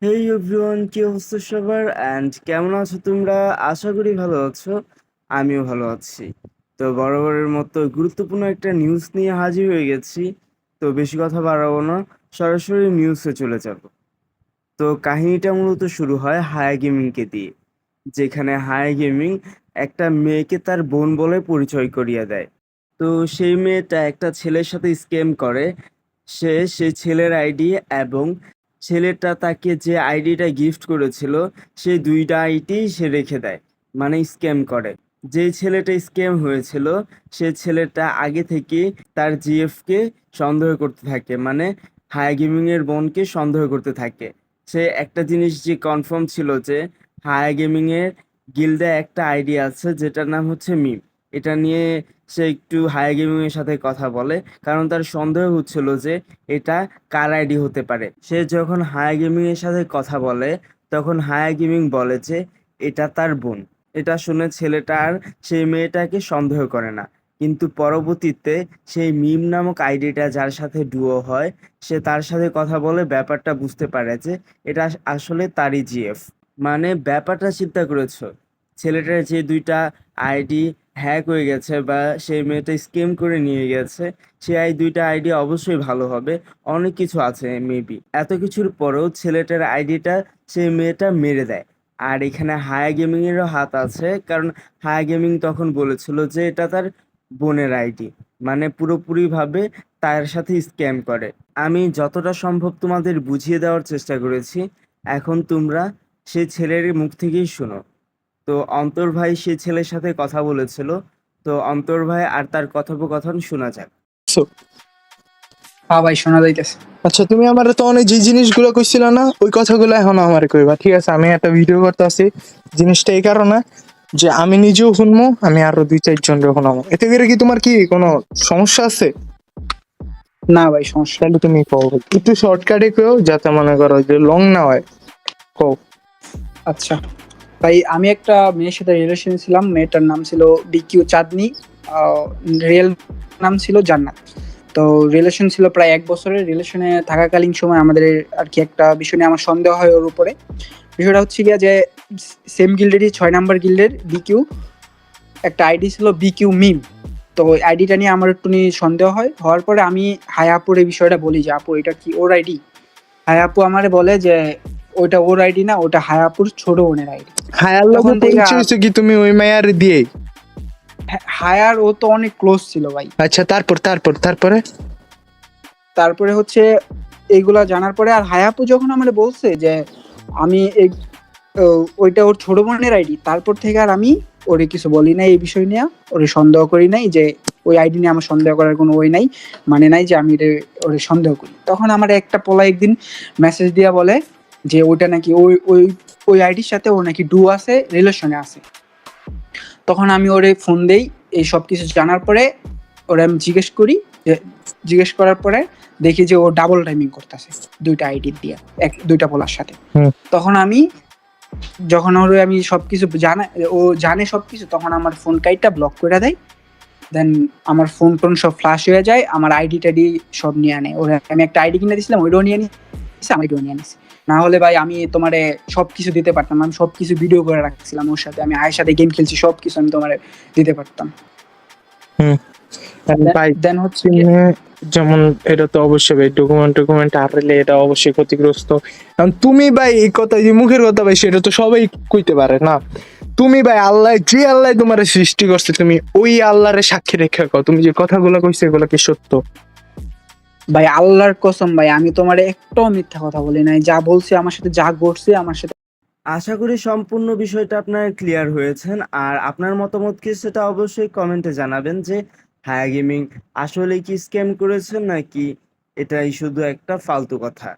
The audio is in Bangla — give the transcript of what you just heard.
হেই এভরিওয়ান, কি অবস্থা সবার অ্যান্ড কেমন আছো তোমরা? আশা করি ভালো আছো। আমিও ভালো আছি। তো বরাবরের মতো গুরুত্বপূর্ণ একটা নিউজ নিয়ে হাজির হয়ে গেছি। তো বেশি কথা বাড়াবো না, সরাসরি নিউজে চলে যাব। তো কাহিনীটা মূলত শুরু হয় হায়া গেমিংকে দিয়ে, যেখানে হায়া গেমিং একটা মেয়েকে তার বোন বলে পরিচয় করিয়ে দেয়। তো সেই মেয়েটা একটা ছেলের সাথে স্ক্যাম করে। সেই ছেলের আইডি এবং ছেলেটা তাকে যে আইডিটা গিফট করেছিল, সেই দুইটা আইডি সে রেখে দেয়, মানে স্ক্যাম করে। যে ছেলেটা স্ক্যাম হয়েছিল, সে ছেলেটা আগে থেকে তার জিএফ কে সন্দেহ করতে থাকে, মানে হায়া গেমিং এর বোনকে সন্দেহ করতে থাকে। সে একটা জিনিস যে কনফার্ম ছিল যে হায়া গেমিং এর গিল্ডে একটা আইডি আছে যেটার নাম হচ্ছে মিম। এটা নিয়ে সে একটু হায়া গেমিং এর সাথে কথা বলে, কারণ তার সন্দেহ হচ্ছিল যে এটা কার আইডি হতে পারে। সে যখন হায়া গেমিং এর সাথে কথা বলে, তখন হায়া গেমিং বলে যে এটা তার বোন। এটা শুনে ছেলেটা আর সেই মেয়েটাকে সন্দেহ করে না। কিন্তু পরবর্তীতে সেই মিম নামক আইডিটা যার সাথে ডুও হয়, সে তার সাথে কথা বলে ব্যাপারটা বুঝতে পারে যে এটা আসলে তারই জিএফ। মানে ব্যাপারটা চিন্তা করেছো, ছেলেটার যে দুইটা আইডি হ্যাক হয়ে গেছে বা সেই মেয়েটা স্ক্যাম করে নিয়ে গেছে, সে দুইটা আইডি অবশ্যই ভালো হবে। অনেক কিছু আছে মেবি, এত কিছুর পরেও ছেলেটার আইডিটা সেই মেয়েটা মেরে দেয়। আর এখানে হায়া গেমিং এরও হাত আছে, কারণ হায়া গেমিং তখন বলেছিল যে এটা তার বোনের আইডি, মানে পুরোপুরি ভাবে তার সাথে স্ক্যাম করে। আমি যতটা সম্ভব তোমাদের বুঝিয়ে দেওয়ার চেষ্টা করেছি, এখন তোমরা সেই ছেলের মুখ থেকেই শোনো। তো অন্তর ভাই সে ছেলের সাথে কথা বলেছিল। তো অন্তর ভাই আর তার কথোপকথন শোনা যাক। So, হ্যাঁ ভাই, শোনা যাইতেছে। আচ্ছা, তুমি আমার তো অনেক যে জিনিসগুলো কইছিল না, ওই কথাগুলো এখন আমার কইবা, ঠিক আছে? আমি একটা ভিডিও করতে আছি, জিনিসটা এই কারণে যে আমি নিজেও শুনবো, আমি আরো 2-4 জন শোনাবো। এতে করে কি তোমার কি কোনো সমস্যা আছে? না ভাই, সমস্যা নেই। তাহলে তুমি কও, একটু শর্টকাটে কও, যাতে মনে করো যে লং না হয়। কও। আচ্ছা ভাই, আমি একটা মেয়ের সাথে রিলেশন ছিলাম। মেয়েটার নাম ছিল বিকিউ চাঁদনি। রিয়েল নাম ছিল জান্নাত। তো রিলেশন ছিল প্রায় 1 বছরের। রিলেশনে থাকাকালীন সময় আমাদের আর কি একটা বিষয় নিয়ে আমার সন্দেহ হয় ওর উপরে। বিষয়টা হচ্ছে গিয়া যে সেম গিল্ডেরই 6 নাম্বার গিল্ডের বিকিউ একটা আইডি ছিল বিকিউ মিম। তো ওই আইডিটা নিয়ে আমার একটু সন্দেহ হয়। হওয়ার পরে আমি হায়া আপুর এই বিষয়টা বলি যে আপু, এটা কি ওর আইডি? হায়া আপু আমারে বলে যে ওইটা ওর আইডি না, ওটা হায়া আপুর ছোট বোনের আইডি। হায়ার লগে তখন থেকে পরিচয় হইছো কি তুমি ওই মায়ার দিয়ে? হায়ার ও তো অনেক ক্লোজ ছিল ভাই। আচ্ছা, তারপরে তারপরে হচ্ছে এইগুলা জানার পরে আর হায়া আপু যখন আমারে বলছে যে আমি ওইটা ওর ছোট বোনের আইডি, তারপর থেকে আর আমি ওরে কিছু বলি নাই এই বিষয় নিয়ে। ওরে সন্দেহ করি নাই যে ওই আইডি নিয়ে আমার সন্দেহ করার কোনো ওই নাই, মানে নাই যে আমি ওরে সন্দেহ করি। তখন আমার একটা পোলা একদিন মেসেজ দিয়া বলে যে ওইটা নাকি ওই ওই ওই আইডির সাথে ও নাকি ডু আছে, রিলেশনে আছে। তখন আমি ওরে ফোন দেই। এই সব কিছু জানার পরে ওরে আমি জিজ্ঞেস করার পরে দেখি যে ও ডাবল টাইমিং করতেছে দুইটা আইডি দিয়ে, দুইটা পোলার সাথে। তখন আমি যখন ওরে আমি সবকিছু ও জানে সবকিছু, তখন আমার ফোন কাইটটা ব্লক করে দেয়। দেন আমার ফোন টোন সব ফ্লাশ হয়ে যায়, আমার আইডি টাইডি সব নিয়ে আনে। ওরে আমি একটা আইডি কিনে দিয়েছিলাম, ওইটাও নিয়ে নিছে, আমার আইডিও নিয়ে নিছে। না হলে ভাই আমি তোমারে সবকিছু দিতে পারতাম। আমি সবকিছু ভিডিও করে রাখছিলাম ওর সাথে, আমি আয়ের সাথে গেম খেলছি, সবকিছু আমি তোমারে দিতে পারতাম। ভাই দেন হচ্ছে যেমন এটা তো অবশ্যই ভাই, ডকুমেন্ট হারালে এটা অবশ্যই ক্ষতিগ্রস্ত। কারণ তুমি ভাই এই কথা, যে মুখের কথা ভাই, সেটা তো সবাই কইতে পারে না। তুমি ভাই আল্লাহ, যে আল্লাহ তোমার সৃষ্টি করছে, তুমি ওই আল্লাহরে সাক্ষী রেখে কও, তুমি যে কথাগুলো কইছো এগুলো কি সত্য? ভাই আল্লাহর কসম ভাই, আমি তোমারে একটাও মিথ্যা কথা বলি নাই। যা বলছি, আমার সাথে যা ঘটছে আমার সাথে। আশা করি সম্পূর্ণ বিষয়টা আপনার ক্লিয়ার হয়েছেন। আর আপনার মতামত কি সেটা অবশ্যই কমেন্টে জানাবেন যে হায়া গেমিং আসলে কি স্ক্যাম করেছেন নাকি এটাই শুধু একটা ফালতু কথা।